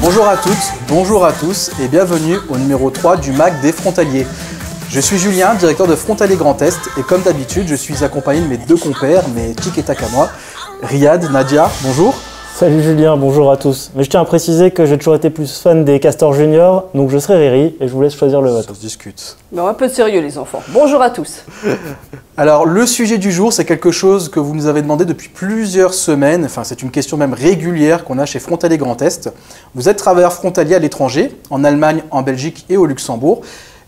Bonjour à toutes, bonjour à tous et bienvenue au numéro 3 du MAC des Frontaliers. Je suis Julien, directeur de Frontaliers Grand Est et comme d'habitude, je suis accompagné de mes deux compères, mes tic et tac à moi, Riyad, Nadia, bonjour. Salut Julien, bonjour à tous. Mais je tiens à préciser que j'ai toujours été plus fan des Castors Junior, donc je serai Riri et je vous laisse choisir le vote. Ça se discute. Mais un peu de sérieux les enfants. Bonjour à tous. Alors le sujet du jour, c'est quelque chose que vous nous avez demandé depuis plusieurs semaines, enfin c'est une question même régulière qu'on a chez Frontaliers Grand Est. Vous êtes travailleur frontalier à l'étranger, en Allemagne, en Belgique et au Luxembourg,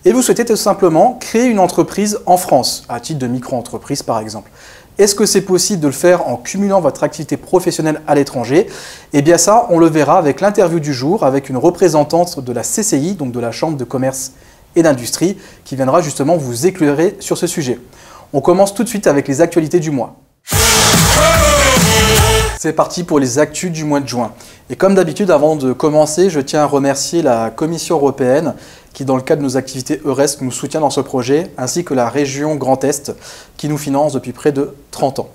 et vous souhaitez tout simplement créer une entreprise en France, à titre de micro-entreprise par exemple. Est-ce que c'est possible de le faire en cumulant votre activité professionnelle à l'étranger? Eh bien ça, on le verra avec l'interview du jour, avec une représentante de la CCI, donc de la Chambre de commerce et d'industrie, qui viendra justement vous éclairer sur ce sujet. On commence tout de suite avec les actualités du mois. C'est parti pour les actus du mois de juin. Et comme d'habitude, avant de commencer, je tiens à remercier la Commission européenne qui, dans le cadre de nos activités EURES, nous soutient dans ce projet, ainsi que la région Grand Est qui nous finance depuis près de 30 ans.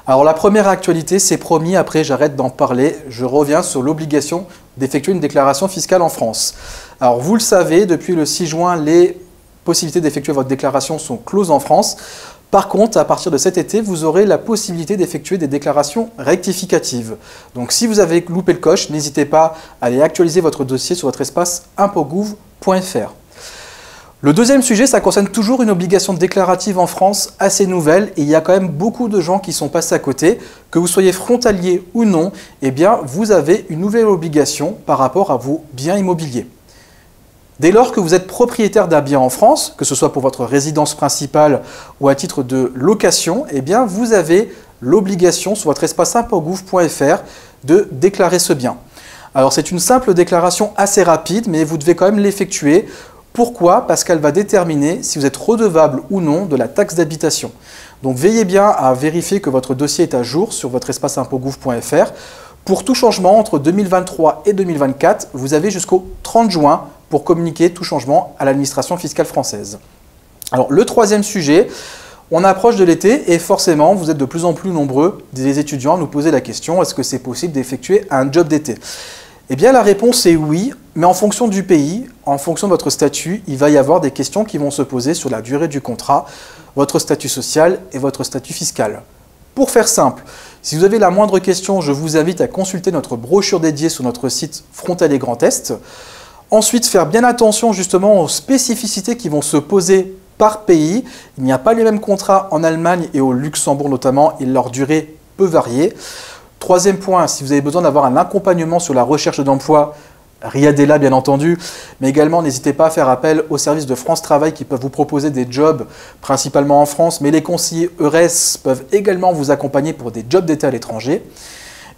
Alors la première actualité, c'est promis, après j'arrête d'en parler, je reviens sur l'obligation d'effectuer une déclaration fiscale en France. Alors vous le savez, depuis le 6 juin, les possibilités d'effectuer votre déclaration sont closes en France. Par contre, à partir de cet été, vous aurez la possibilité d'effectuer des déclarations rectificatives. Donc si vous avez loupé le coche, n'hésitez pas à aller actualiser votre dossier sur votre espace impotgouv.fr. Le deuxième sujet, ça concerne toujours une obligation déclarative en France assez nouvelle et il y a quand même beaucoup de gens qui sont passés à côté. Que vous soyez frontalier ou non, eh bien, vous avez une nouvelle obligation par rapport à vos biens immobiliers. Dès lors que vous êtes propriétaire d'un bien en France, que ce soit pour votre résidence principale ou à titre de location, eh bien, vous avez l'obligation sur votre espace impotgouv.fr de déclarer ce bien. Alors c'est une simple déclaration assez rapide, mais vous devez quand même l'effectuer. Pourquoi? Parce qu'elle va déterminer si vous êtes redevable ou non de la taxe d'habitation. Donc veillez bien à vérifier que votre dossier est à jour sur votre espace impotgouv.fr. Pour tout changement entre 2023 et 2024, vous avez jusqu'au 30 juin pour communiquer tout changement à l'administration fiscale française. Alors le troisième sujet, on approche de l'été et forcément vous êtes de plus en plus nombreux, des étudiants, à nous poser la question, est-ce que c'est possible d'effectuer un job d'été? Eh bien la réponse est oui, mais en fonction du pays, en fonction de votre statut, il va y avoir des questions qui vont se poser sur la durée du contrat, votre statut social et votre statut fiscal. Pour faire simple, si vous avez la moindre question, je vous invite à consulter notre brochure dédiée sur notre site Frontaliers Grand Est. Ensuite, faire bien attention justement aux spécificités qui vont se poser par pays. Il n'y a pas les mêmes contrats en Allemagne et au Luxembourg notamment, et leur durée peut varier. Troisième point, si vous avez besoin d'avoir un accompagnement sur la recherche d'emploi, Riyad est là bien entendu, mais également n'hésitez pas à faire appel aux services de France Travail qui peuvent vous proposer des jobs principalement en France, mais les conseillers EURES peuvent également vous accompagner pour des jobs d'été à l'étranger.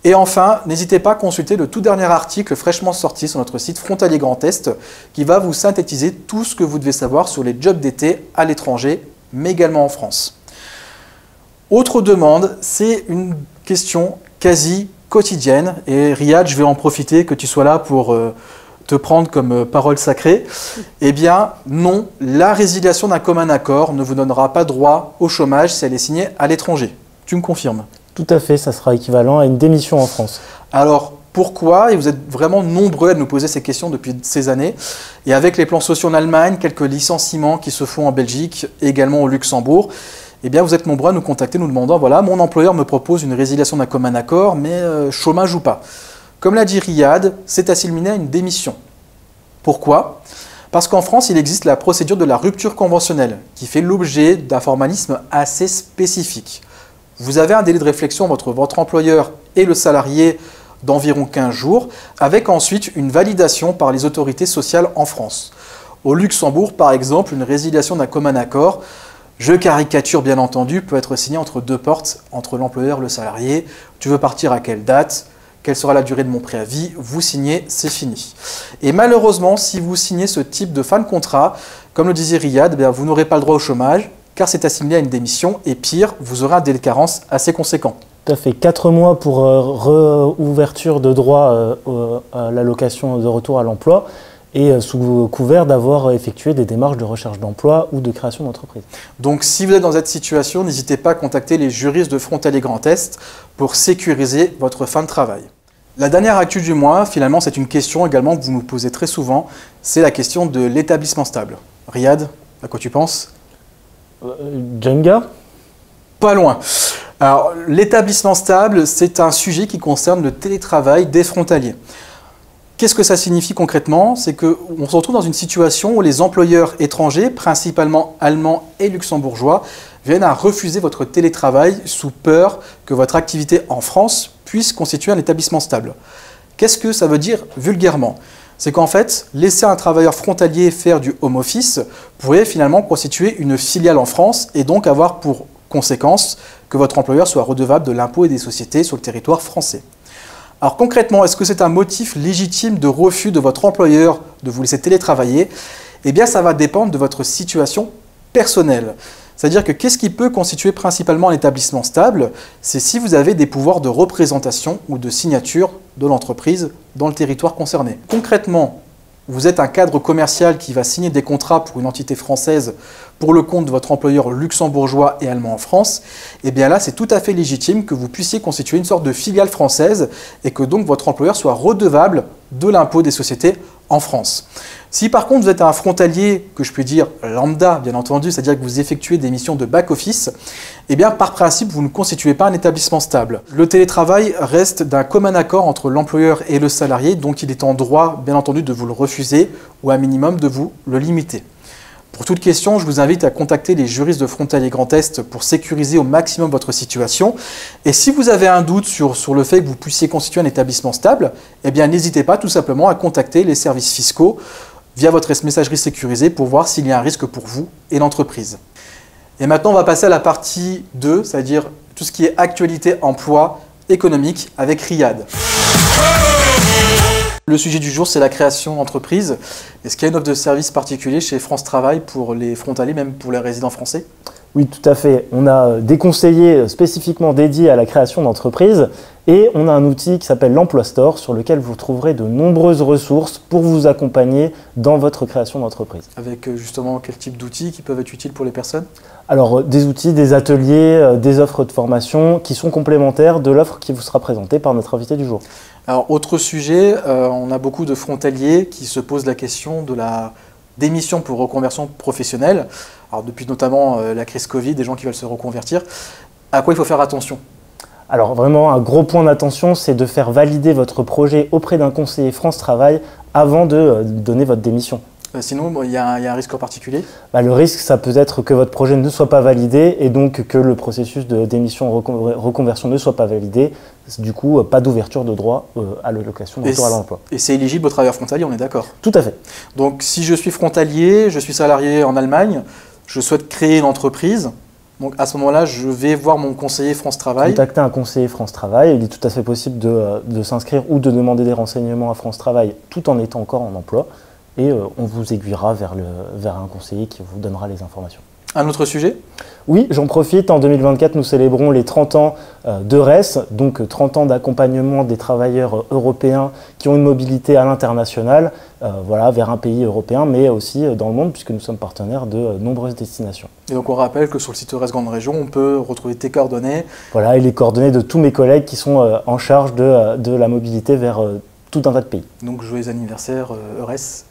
Et enfin, n'hésitez pas à consulter le tout dernier article fraîchement sorti sur notre site Frontaliers Grand Est qui va vous synthétiser tout ce que vous devez savoir sur les jobs d'été à l'étranger, mais également en France. Autre demande, c'est une question quasi quotidienne. Et Riyad, je vais en profiter que tu sois là pour te prendre comme parole sacrée. Eh bien, non, la résiliation d'un commun accord ne vous donnera pas droit au chômage si elle est signée à l'étranger. Tu me confirmes? Tout à fait, ça sera équivalent à une démission en France. Alors, pourquoi? Et vous êtes vraiment nombreux à nous poser ces questions depuis ces années. Et avec les plans sociaux en Allemagne, quelques licenciements qui se font en Belgique, et également au Luxembourg, eh bien, vous êtes nombreux à nous contacter nous demandant, voilà, mon employeur me propose une résiliation d'un commun accord, mais chômage ou pas. Comme l'a dit Riyad, c'est assimilé à une démission. Pourquoi? Parce qu'en France, il existe la procédure de la rupture conventionnelle, qui fait l'objet d'un formalisme assez spécifique. Vous avez un délai de réflexion entre votre employeur et le salarié d'environ 15 jours, avec ensuite une validation par les autorités sociales en France. Au Luxembourg, par exemple, une résiliation d'un commun accord, je caricature bien entendu, peut être signée entre deux portes, entre l'employeur et le salarié. Tu veux partir à quelle date? Quelle sera la durée de mon préavis? Vous signez, c'est fini. Et malheureusement, si vous signez ce type de fin de contrat, comme le disait Riyad, vous n'aurez pas le droit au chômage, car c'est assimilé à une démission, et pire, vous aurez un délai de carence assez conséquent. Tout à fait, 4 mois pour réouverture de droit à l'allocation de retour à l'emploi, et sous couvert d'avoir effectué des démarches de recherche d'emploi ou de création d'entreprise. Donc si vous êtes dans cette situation, n'hésitez pas à contacter les juristes de Frontaliers Grand Est pour sécuriser votre fin de travail. La dernière actu du mois, finalement, c'est une question également que vous nous posez très souvent. C'est la question de l'établissement stable. Riyad, à quoi tu penses? Jenga? Pas loin. Alors, l'établissement stable, c'est un sujet qui concerne le télétravail des frontaliers. Qu'est-ce que ça signifie concrètement? C'est qu'on se retrouve dans une situation où les employeurs étrangers, principalement allemands et luxembourgeois, viennent à refuser votre télétravail sous peur que votre activité en France puisse constituer un établissement stable. Qu'est-ce que ça veut dire vulgairement? C'est qu'en fait, laisser un travailleur frontalier faire du home office pourrait finalement constituer une filiale en France et donc avoir pour conséquence que votre employeur soit redevable de l'impôt et des sociétés sur le territoire français. Alors concrètement, est-ce que c'est un motif légitime de refus de votre employeur de vous laisser télétravailler? Eh bien, ça va dépendre de votre situation personnelle. C'est-à-dire que qu'est-ce qui peut constituer principalement un établissement stable? C'est si vous avez des pouvoirs de représentation ou de signature de l'entreprise dans le territoire concerné. Concrètement, vous êtes un cadre commercial qui va signer des contrats pour une entité française pour le compte de votre employeur luxembourgeois et allemand en France, et bien là, c'est tout à fait légitime que vous puissiez constituer une sorte de filiale française et que donc votre employeur soit redevable de l'impôt des sociétés en France. Si par contre vous êtes un frontalier, que je puis dire lambda, bien entendu, c'est-à-dire que vous effectuez des missions de back-office, eh bien par principe, vous ne constituez pas un établissement stable. Le télétravail reste d'un commun accord entre l'employeur et le salarié, donc il est en droit, bien entendu, de vous le refuser ou à minimum de vous le limiter. Pour toute question, je vous invite à contacter les juristes de Frontalier Grand Est pour sécuriser au maximum votre situation. Et si vous avez un doute sur le fait que vous puissiez constituer un établissement stable, eh bien n'hésitez pas tout simplement à contacter les services fiscaux via votre messagerie sécurisée pour voir s'il y a un risque pour vous et l'entreprise. Et maintenant, on va passer à la partie 2, c'est-à-dire tout ce qui est actualité, emploi, économique avec Riyad. Le sujet du jour, c'est la création d'entreprise. Est-ce qu'il y a une offre de service particulier chez France Travail pour les frontaliers, même pour les résidents français? Oui, tout à fait. On a des conseillers spécifiquement dédiés à la création d'entreprises et on a un outil qui s'appelle l'Emploi Store sur lequel vous trouverez de nombreuses ressources pour vous accompagner dans votre création d'entreprise. Avec justement quel type d'outils qui peuvent être utiles pour les personnes? Alors des outils, des ateliers, des offres de formation qui sont complémentaires de l'offre qui vous sera présentée par notre invité du jour. Alors autre sujet, on a beaucoup de frontaliers qui se posent la question de la démission pour reconversion professionnelle. Alors depuis notamment la crise Covid, des gens qui veulent se reconvertir. À quoi il faut faire attention? Alors vraiment, un gros point d'attention, c'est de faire valider votre projet auprès d'un conseiller France Travail avant de donner votre démission. Sinon, il y a un risque en particulier? Le risque, ça peut être que votre projet ne soit pas validé et donc que le processus de démission reconversion ne soit pas validé. Du coup, pas d'ouverture de droit à l'allocation de retour à l'emploi. Et c'est éligible aux travailleurs frontaliers, on est d'accord? Tout à fait. Donc si je suis frontalier, je suis salarié en Allemagne, je souhaite créer une entreprise. Donc à ce moment-là, je vais voir mon conseiller France Travail. Contacter un conseiller France Travail. Il est tout à fait possible de s'inscrire ou de demander des renseignements à France Travail tout en étant encore en emploi. Et on vous aiguillera vers un conseiller qui vous donnera les informations. Un autre sujet? Oui, j'en profite. En 2024, nous célébrons les 30 ans d'EURES, donc 30 ans d'accompagnement des travailleurs européens qui ont une mobilité à l'international, vers un pays européen, mais aussi dans le monde, puisque nous sommes partenaires de nombreuses destinations. Et donc on rappelle que sur le site EURES Grande Région, on peut retrouver tes coordonnées. Voilà, et les coordonnées de tous mes collègues qui sont en charge de la mobilité vers tout un tas de pays. Donc joyeux anniversaire EURES.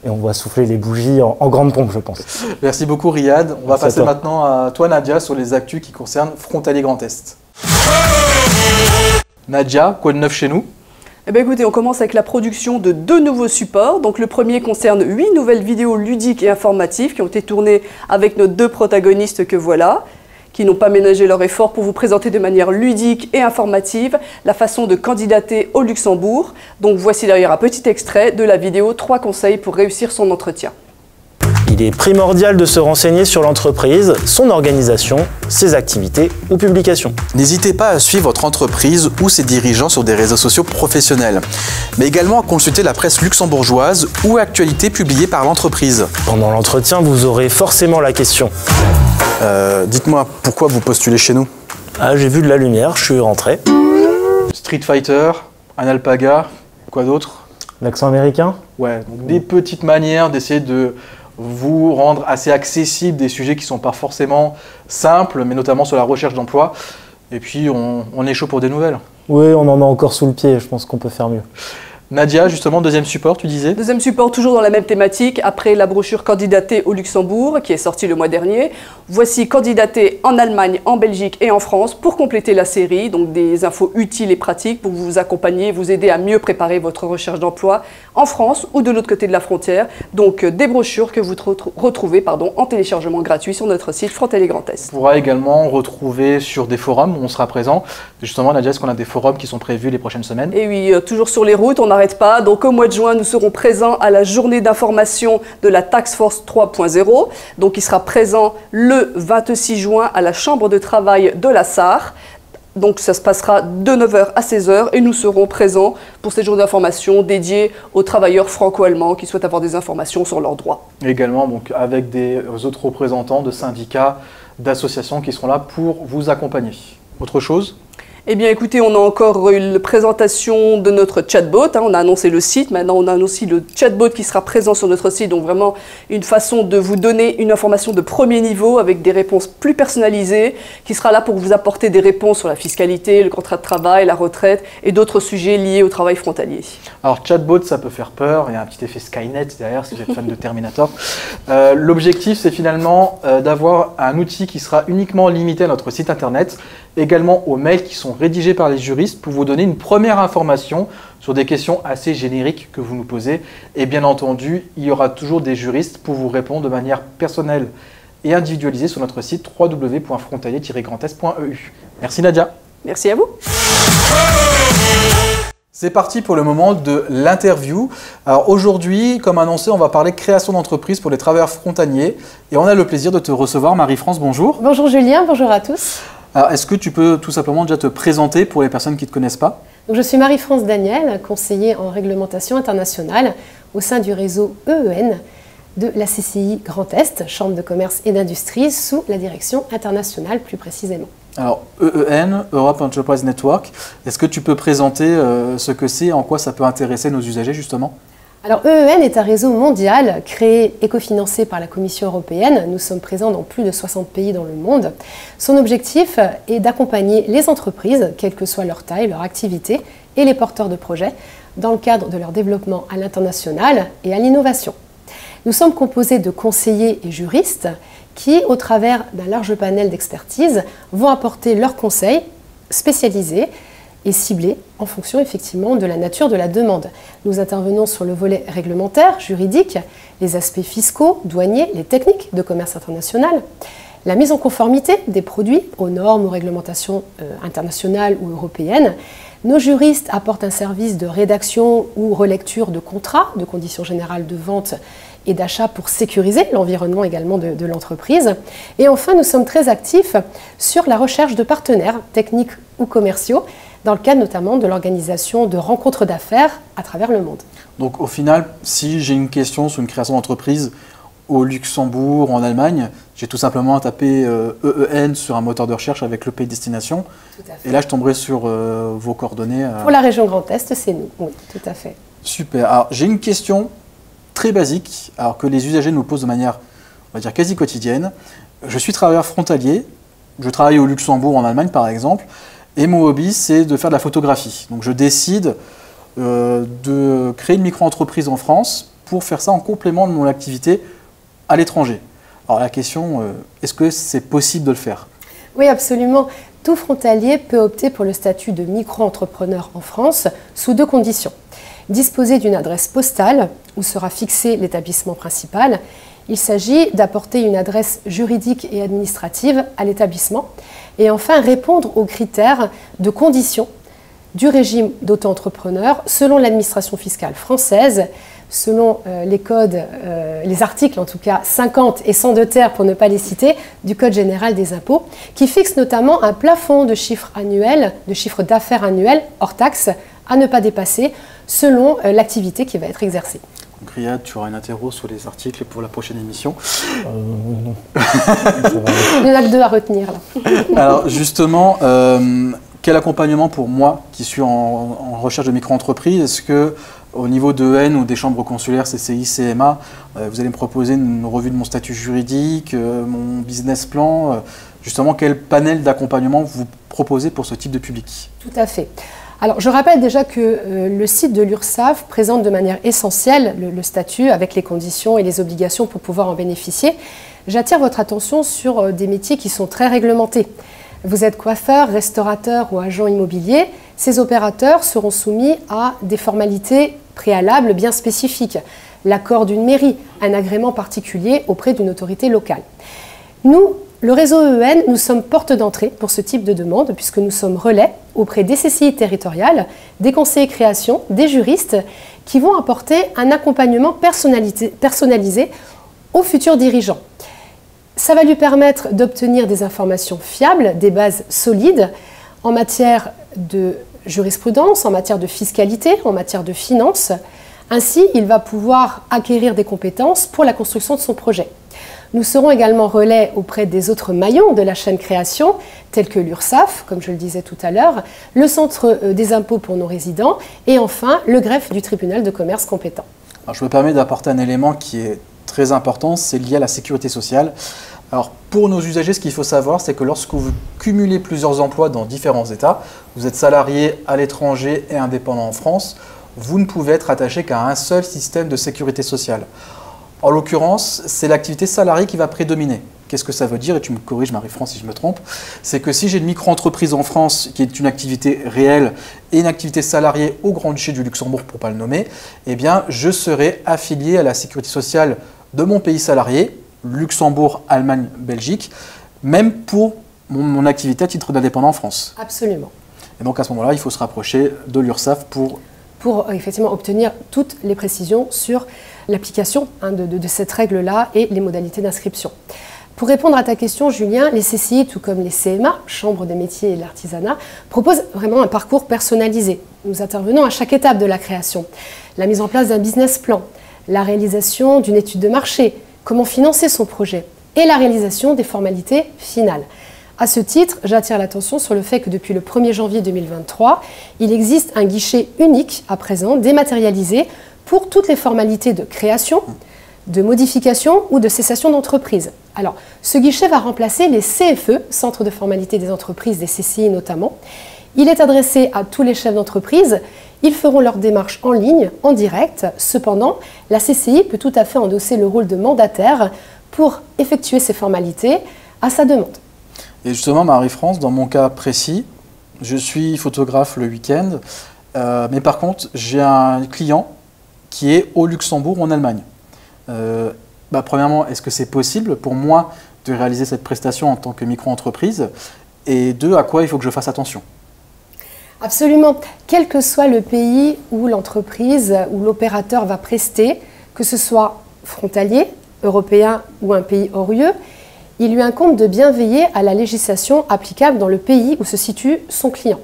Et on va souffler les bougies en grande pompe, je pense. Merci beaucoup Riyad. On va passer maintenant à toi Nadia sur les actus qui concernent Frontalier Grand Est. Nadia, quoi de neuf chez nous? Eh bien écoutez, on commence avec la production de 2 nouveaux supports. Donc le premier concerne 8 nouvelles vidéos ludiques et informatives qui ont été tournées avec nos 2 protagonistes que voilà, qui n'ont pas ménagé leur effort pour vous présenter de manière ludique et informative la façon de candidater au Luxembourg. Donc voici d'ailleurs un petit extrait de la vidéo 3 conseils pour réussir son entretien. Il est primordial de se renseigner sur l'entreprise, son organisation, ses activités ou publications. N'hésitez pas à suivre votre entreprise ou ses dirigeants sur des réseaux sociaux professionnels, mais également à consulter la presse luxembourgeoise ou actualités publiées par l'entreprise. Pendant l'entretien, vous aurez forcément la question. Dites-moi, pourquoi vous postulez chez nous? Ah, j'ai vu de la lumière, je suis rentré. Street Fighter, un alpaga, quoi d'autre? L'accent américain? Ouais, donc des petites manières d'essayer de vous rendre assez accessible des sujets qui ne sont pas forcément simples, mais notamment sur la recherche d'emploi. Et puis, on est chaud pour des nouvelles. Oui, on en a encore sous le pied, je pense qu'on peut faire mieux. Nadia, justement, deuxième support, tu disais? Deuxième support, toujours dans la même thématique, après la brochure Candidater au Luxembourg, qui est sortie le mois dernier. Voici Candidater en Allemagne, en Belgique et en France pour compléter la série. Donc des infos utiles et pratiques pour vous accompagner, vous aider à mieux préparer votre recherche d'emploi en France ou de l'autre côté de la frontière. Donc des brochures que vous retrouvez en téléchargement gratuit sur notre site Frontalier Grand Est. On pourra également retrouver sur des forums où on sera présent. Justement, Nadia, est-ce qu'on a des forums qui sont prévus les prochaines semaines? Et oui, toujours sur les routes, on n'arrête pas. Donc au mois de juin, nous serons présents à la journée d'information de la Task Force 3.0. Donc il sera présent le 26 juin à la Chambre de travail de la Sarre. Donc ça se passera de 9h à 16h et nous serons présents pour cette journée d'information dédiée aux travailleurs franco-allemands qui souhaitent avoir des informations sur leurs droits. Également donc, avec des autres représentants de syndicats, d'associations qui seront là pour vous accompagner. Autre chose? Eh bien écoutez, on a encore eu la présentation de notre chatbot, on a annoncé le site, maintenant on a aussi le chatbot qui sera présent sur notre site, donc vraiment une façon de vous donner une information de premier niveau avec des réponses plus personnalisées, qui sera là pour vous apporter des réponses sur la fiscalité, le contrat de travail, la retraite et d'autres sujets liés au travail frontalier. Alors chatbot, ça peut faire peur, il y a un petit effet Skynet derrière si vous êtes fan de Terminator. L'objectif c'est finalement d'avoir un outil qui sera uniquement limité à notre site internet, également aux mails qui sont rédigés par les juristes pour vous donner une première information sur des questions assez génériques que vous nous posez. Et bien entendu, il y aura toujours des juristes pour vous répondre de manière personnelle et individualisée sur notre site www.frontalier-grandest.eu. Merci Nadia. Merci à vous. C'est parti pour le moment de l'interview. Alors aujourd'hui, comme annoncé, on va parler création d'entreprise pour les travailleurs frontaliers. Et on a le plaisir de te recevoir, Marie-France, bonjour. Bonjour Julien, bonjour à tous. Alors, est-ce que tu peux tout simplement déjà te présenter pour les personnes qui ne te connaissent pas? Donc, je suis Marie-France Daniel, conseillère en réglementation internationale au sein du réseau EEN de la CCI Grand Est, Chambre de commerce et d'industrie, sous la direction internationale plus précisément. Alors, EEN, Europe Enterprise Network, est-ce que tu peux présenter ce que c'est et en quoi ça peut intéresser nos usagers justement? Alors EEN est un réseau mondial créé et cofinancé par la Commission européenne. Nous sommes présents dans plus de 60 pays dans le monde. Son objectif est d'accompagner les entreprises, quelle que soit leur taille, leur activité, et les porteurs de projets dans le cadre de leur développement à l'international et à l'innovation. Nous sommes composés de conseillers et juristes qui, au travers d'un large panel d'expertise, vont apporter leurs conseils spécialisés et ciblés en fonction effectivement de la nature de la demande. Nous intervenons sur le volet réglementaire, juridique, les aspects fiscaux, douaniers, les techniques de commerce international, la mise en conformité des produits aux normes, aux réglementations internationales ou européennes. Nos juristes apportent un service de rédaction ou relecture de contrats, de conditions générales de vente et d'achat pour sécuriser l'environnement également de l'entreprise. Et enfin, nous sommes très actifs sur la recherche de partenaires techniques ou commerciaux, dans le cadre notamment de l'organisation de rencontres d'affaires à travers le monde. Donc au final, si j'ai une question sur une création d'entreprise au Luxembourg, en Allemagne, j'ai tout simplement à taper EEN sur un moteur de recherche avec le pays destination. Et là, je tomberai sur vos coordonnées. Pour la région Grand Est, c'est nous. Oui, tout à fait. Super. Alors, j'ai une question très basique, alors que les usagers nous posent de manière, on va dire, quasi quotidienne. Je suis travailleur frontalier. Je travaille au Luxembourg, en Allemagne, par exemple. Et mon hobby, c'est de faire de la photographie. Donc je décide de créer une micro-entreprise en France pour faire ça en complément de mon activité à l'étranger. Alors la question, est-ce que c'est possible de le faire? Oui, absolument. Tout frontalier peut opter pour le statut de micro-entrepreneur en France sous deux conditions. Disposer d'une adresse postale où sera fixé l'établissement principal. Il s'agit d'apporter une adresse juridique et administrative à l'établissement et enfin répondre aux critères de conditions du régime d'auto-entrepreneur selon l'administration fiscale française, selon les codes, les articles en tout cas 50 et 102 terres pour ne pas les citer, du Code général des impôts, qui fixe notamment un plafond de chiffre annuel, de chiffre d'affaires annuel hors taxe à ne pas dépasser selon l'activité qui va être exercée. Donc Riyad, tu auras une interro sur les articles pour la prochaine émission. Il y en a que deux à retenir là. Alors justement, quel accompagnement pour moi qui suis en recherche de micro-entreprise? Est-ce que au niveau de EN ou des chambres consulaires CCI, CMA, vous allez me proposer une revue de mon statut juridique, mon business plan, justement quel panel d'accompagnement vous proposez pour ce type de public? Tout à fait. Alors, je rappelle déjà que le site de l'URSSAF présente de manière essentielle le statut avec les conditions et les obligations pour pouvoir en bénéficier. J'attire votre attention sur des métiers qui sont très réglementés. Vous êtes coiffeur, restaurateur ou agent immobilier, ces opérateurs seront soumis à des formalités préalables bien spécifiques. L'accord d'une mairie, un agrément particulier auprès d'une autorité locale. Nous, le réseau EEN, nous sommes porte d'entrée pour ce type de demande puisque nous sommes relais auprès des CCI territoriales, des conseillers création, des juristes qui vont apporter un accompagnement personnalisé aux futurs dirigeants. Ça va lui permettre d'obtenir des informations fiables, des bases solides en matière de jurisprudence, en matière de fiscalité, en matière de finances. Ainsi, il va pouvoir acquérir des compétences pour la construction de son projet. Nous serons également relais auprès des autres maillons de la chaîne création, tels que l'URSSAF, comme je le disais tout à l'heure, le Centre des impôts pour nos résidents et enfin le greffe du tribunal de commerce compétent. Alors, je me permets d'apporter un élément qui est très important, c'est lié à la sécurité sociale. Alors, pour nos usagers, ce qu'il faut savoir, c'est que lorsque vous cumulez plusieurs emplois dans différents États, vous êtes salarié à l'étranger et indépendant en France, vous ne pouvez être attaché qu'à un seul système de sécurité sociale. En l'occurrence, c'est l'activité salariée qui va prédominer. Qu'est-ce que ça veut dire? Et tu me corriges, Marie-France, si je me trompe. C'est que si j'ai une micro-entreprise en France qui est une activité réelle et une activité salariée au Grand-Duché du Luxembourg, pour ne pas le nommer, eh bien, je serai affilié à la sécurité sociale de mon pays salarié, Luxembourg, Allemagne, Belgique, même pour mon activité à titre d'indépendant en France. Absolument. Et donc à ce moment-là, il faut se rapprocher de l'URSSAF pour effectivement obtenir toutes les précisions sur l'application de cette règle-là et les modalités d'inscription. Pour répondre à ta question, Julien, les CCI, tout comme les CMA, Chambre des métiers et de l'artisanat, proposent vraiment un parcours personnalisé. Nous intervenons à chaque étape de la création. La mise en place d'un business plan, la réalisation d'une étude de marché, comment financer son projet et la réalisation des formalités finales. À ce titre, j'attire l'attention sur le fait que depuis le 1er janvier 2023, il existe un guichet unique à présent, dématérialisé, pour toutes les formalités de création, de modification ou de cessation d'entreprise. Alors, ce guichet va remplacer les CFE, Centres de formalité des entreprises, des CCI notamment. Il est adressé à tous les chefs d'entreprise. Ils feront leur démarche en ligne, en direct. Cependant, la CCI peut tout à fait endosser le rôle de mandataire pour effectuer ces formalités à sa demande. Et justement, Marie-France, dans mon cas précis, je suis photographe le week-end, mais par contre, j'ai un client qui est au Luxembourg ou en Allemagne. Premièrement, est-ce que c'est possible pour moi de réaliser cette prestation en tant que micro-entreprise? Et deux, à quoi il faut que je fasse attention? Absolument. Quel que soit le pays où l'entreprise ou l'opérateur va prester, que ce soit frontalier, européen ou un pays hors UE, il lui incombe de bien veiller à la législation applicable dans le pays où se situe son client.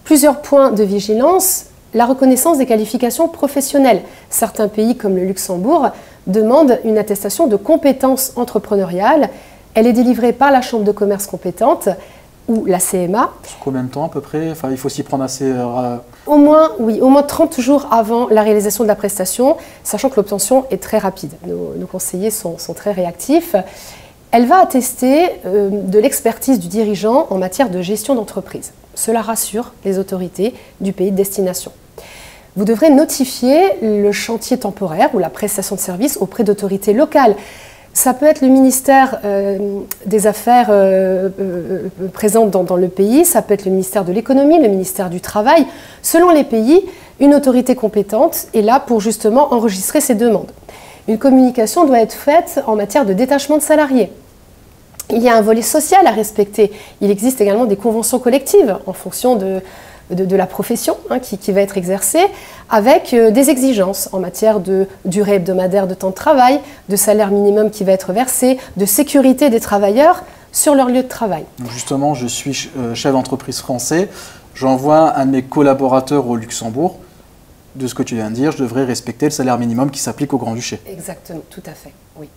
Plusieurs points de vigilance. La reconnaissance des qualifications professionnelles. Certains pays, comme le Luxembourg, demandent une attestation de compétences entrepreneuriales. Elle est délivrée par la Chambre de commerce compétente ou la CMA. Combien de temps à peu près? Enfin, il faut s'y prendre assez... Au moins 30 jours avant la réalisation de la prestation, sachant que l'obtention est très rapide. Nos conseillers sont très réactifs. Elle va attester de l'expertise du dirigeant en matière de gestion d'entreprise. Cela rassure les autorités du pays de destination. Vous devrez notifier le chantier temporaire ou la prestation de service auprès d'autorités locales. Ça peut être le ministère des Affaires présentes dans le pays, ça peut être le ministère de l'Économie, le ministère du Travail. Selon les pays, une autorité compétente est là pour justement enregistrer ces demandes. Une communication doit être faite en matière de détachement de salariés. Il y a un volet social à respecter. Il existe également des conventions collectives en fonction de la profession qui va être exercée, avec des exigences en matière de durée hebdomadaire de temps de travail, de salaire minimum qui va être versé, de sécurité des travailleurs sur leur lieu de travail. Donc justement, je suis chef d'entreprise français, j'envoie un de mes collaborateurs au Luxembourg. De ce que tu viens de dire, je devrais respecter le salaire minimum qui s'applique au Grand-Duché. Exactement, tout à fait, oui.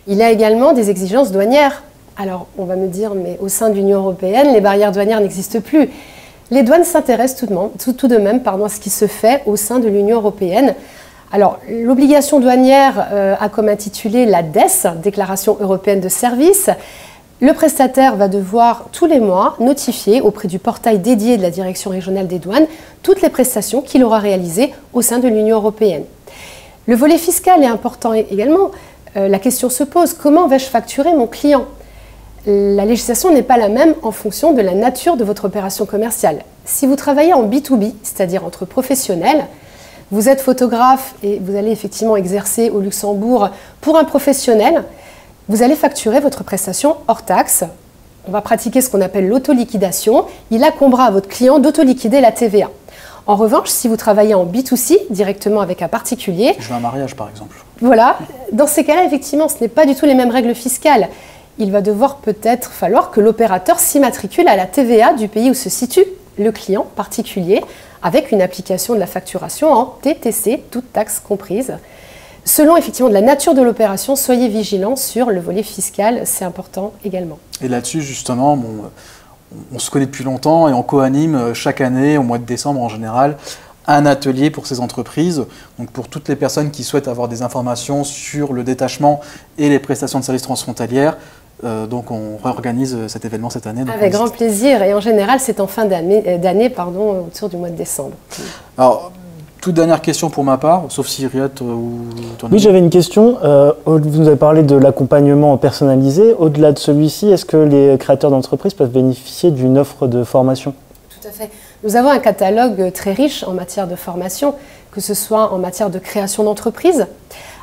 Il y a également des exigences douanières. Alors, on va me dire, mais au sein de l'Union européenne, les barrières douanières n'existent plus. Les douanes s'intéressent tout de même à ce qui se fait au sein de l'Union européenne. Alors, l'obligation douanière a comme intitulé la DES, Déclaration européenne de services. Le prestataire va devoir tous les mois notifier auprès du portail dédié de la Direction régionale des douanes toutes les prestations qu'il aura réalisées au sein de l'Union européenne. Le volet fiscal est important également. La question se pose, comment vais-je facturer mon client ? La législation n'est pas la même en fonction de la nature de votre opération commerciale. Si vous travaillez en B2B, c'est-à-dire entre professionnels, vous êtes photographe et vous allez effectivement exercer au Luxembourg pour un professionnel, vous allez facturer votre prestation hors taxe. On va pratiquer ce qu'on appelle l'autoliquidation. Il incombera à votre client d'autoliquider la TVA. En revanche, si vous travaillez en B2C, directement avec un particulier... Je veux un mariage, par exemple. Voilà. Dans ces cas-là, effectivement, ce n'est pas du tout les mêmes règles fiscales. Il va devoir peut-être falloir que l'opérateur s'immatricule à la TVA du pays où se situe le client particulier, avec une application de la facturation en TTC, toutes taxes comprises. Selon effectivement de la nature de l'opération, soyez vigilants sur le volet fiscal, c'est important également. Et là-dessus, justement, on se connaît depuis longtemps et on co-anime chaque année, au mois de décembre en général, un atelier pour ces entreprises. Donc pour toutes les personnes qui souhaitent avoir des informations sur le détachement et les prestations de services transfrontalières, donc on réorganise cet événement cette année. Avec grand plaisir, et en général c'est en fin d'année, autour du mois de décembre. Alors, toute dernière question pour ma part, sauf si Riyad ou ton ami. Oui, j'avais une question. Vous nous avez parlé de l'accompagnement personnalisé. Au-delà de celui-ci, est-ce que les créateurs d'entreprises peuvent bénéficier d'une offre de formation? Tout à fait. Nous avons un catalogue très riche en matière de formation, que ce soit en matière de création d'entreprise,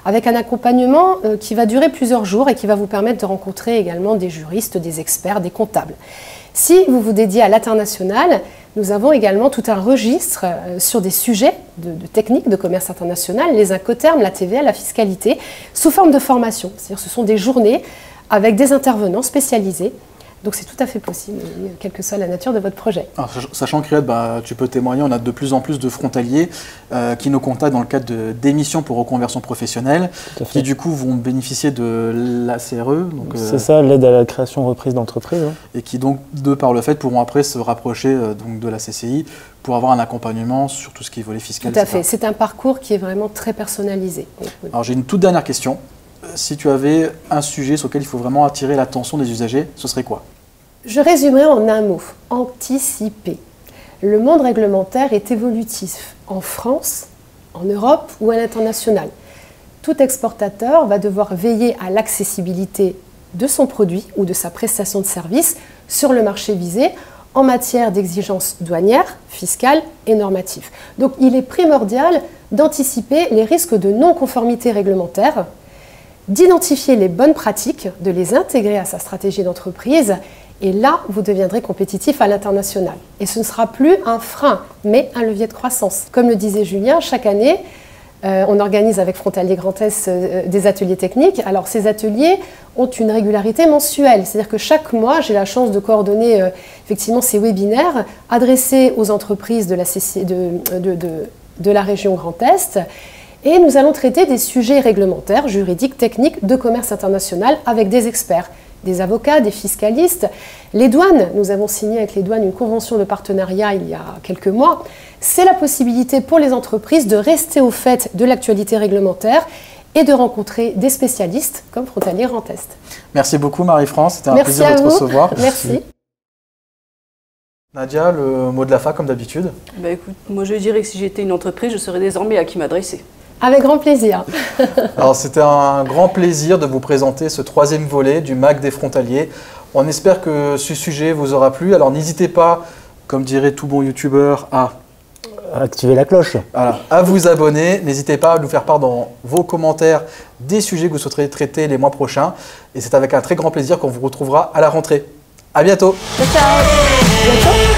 avec un accompagnement qui va durer plusieurs jours et qui va vous permettre de rencontrer également des juristes, des experts, des comptables. Si vous vous dédiez à l'international, nous avons également tout un registre sur des sujets de techniques de commerce international, les incoterms, la TVA, la fiscalité, sous forme de formation. C'est-à-dire ce sont des journées avec des intervenants spécialisés. Donc c'est tout à fait possible, quelle que soit la nature de votre projet. Alors, sachant que Riyad, tu peux témoigner, on a de plus en plus de frontaliers qui nous contactent dans le cadre d'émissions pour reconversion professionnelle, qui du coup vont bénéficier de la CRE. C'est ça, l'aide à la création reprise d'entreprise. Hein. Et qui donc, de par le fait, pourront après se rapprocher donc, de la CCI pour avoir un accompagnement sur tout ce qui est volet fiscal. Tout à fait, c'est un parcours qui est vraiment très personnalisé. Alors j'ai une toute dernière question. Si tu avais un sujet sur lequel il faut vraiment attirer l'attention des usagers, ce serait quoi? Je résumerai en un mot, anticiper. Le monde réglementaire est évolutif en France, en Europe ou à l'international. Tout exportateur va devoir veiller à l'accessibilité de son produit ou de sa prestation de service sur le marché visé en matière d'exigences douanières, fiscales et normatives. Donc il est primordial d'anticiper les risques de non-conformité réglementaire, d'identifier les bonnes pratiques, de les intégrer à sa stratégie d'entreprise, et là, vous deviendrez compétitif à l'international. Et ce ne sera plus un frein, mais un levier de croissance. Comme le disait Julien, chaque année, on organise avec Frontaliers Grand Est des ateliers techniques. Alors ces ateliers ont une régularité mensuelle, c'est-à-dire que chaque mois, j'ai la chance de coordonner effectivement ces webinaires adressés aux entreprises de la région Grand Est. Et nous allons traiter des sujets réglementaires, juridiques, techniques, de commerce international avec des experts, des avocats, des fiscalistes. Les douanes, nous avons signé avec les douanes une convention de partenariat il y a quelques mois. C'est la possibilité pour les entreprises de rester au fait de l'actualité réglementaire et de rencontrer des spécialistes comme Frontaliers Grand Est. Merci beaucoup Marie-France, c'était un plaisir de te recevoir. Merci. Nadia, le mot de la fin comme d'habitude. Bah écoute, moi je dirais que si j'étais une entreprise, je saurais désormais à qui m'adresser. Avec grand plaisir. Alors c'était un grand plaisir de vous présenter ce troisième volet du MAC des frontaliers. On espère que ce sujet vous aura plu. Alors n'hésitez pas, comme dirait tout bon youtubeur, à activer la cloche. Voilà, à vous abonner. N'hésitez pas à nous faire part dans vos commentaires des sujets que vous souhaiterez traiter les mois prochains. Et c'est avec un très grand plaisir qu'on vous retrouvera à la rentrée. À bientôt. Ciao. À bientôt.